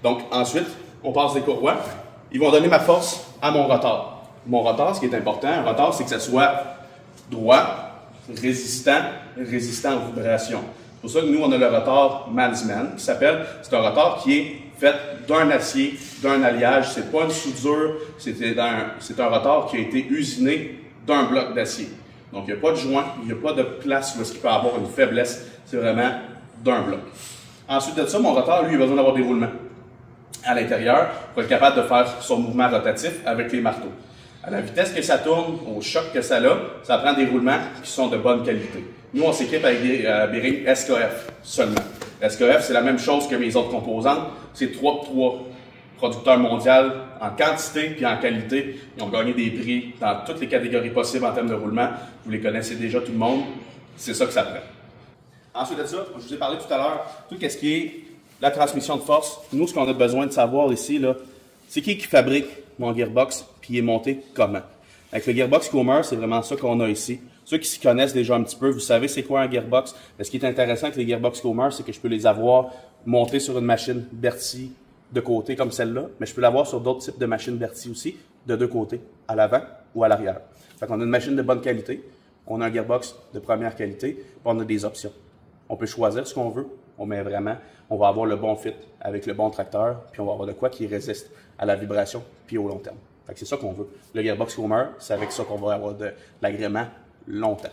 Donc ensuite, on passe des courroies. Ils vont donner ma force à mon rotor. Mon rotor, ce qui est important, un rotor, c'est que ça soit droit, résistant aux vibrations. C'est pour ça que nous, on a le rotor Mannesmann, qui s'appelle, c'est un rotor qui est fait d'un acier, d'un alliage. C'est pas une soudure, c'est un rotor qui a été usiné d'un bloc d'acier. Donc, il n'y a pas de joint, il n'y a pas de place où est-ce qu'il peut avoir une faiblesse. C'est vraiment d'un bloc. Ensuite de ça, mon rotor, lui, il a besoin d'avoir des roulements à l'intérieur pour être capable de faire son mouvement rotatif avec les marteaux. À la vitesse que ça tourne, au choc que ça a, ça prend des roulements qui sont de bonne qualité. Nous, on s'équipe avec des bearings SKF seulement. SKF, c'est la même chose que mes autres composantes. C'est trois producteurs mondiaux en quantité puis en qualité. Ils ont gagné des prix dans toutes les catégories possibles en termes de roulement. Vous les connaissez déjà tout le monde. C'est ça que ça prend. Ensuite de ça, je vous ai parlé tout à l'heure, tout ce qui est la transmission de force. Nous, ce qu'on a besoin de savoir ici, c'est qui fabrique mon gearbox puis il est monté comment. Avec le gearbox Comer, c'est vraiment ça qu'on a ici. Ceux qui s'y connaissent déjà un petit peu, vous savez c'est quoi un gearbox. Mais ce qui est intéressant avec les gearbox Comer, c'est que je peux les avoir montés sur une machine Berthier de côté comme celle-là, mais je peux l'avoir sur d'autres types de machines Berthier aussi, de deux côtés, à l'avant ou à l'arrière. Fait qu'on a une machine de bonne qualité, on a un gearbox de première qualité, puis on a des options. On peut choisir ce qu'on veut, on va avoir le bon fit avec le bon tracteur, puis on va avoir de quoi qui résiste à la vibration, puis au long terme. Fait que c'est ça qu'on veut. Le gearbox Comer, c'est avec ça qu'on va avoir de l'agrément longtemps.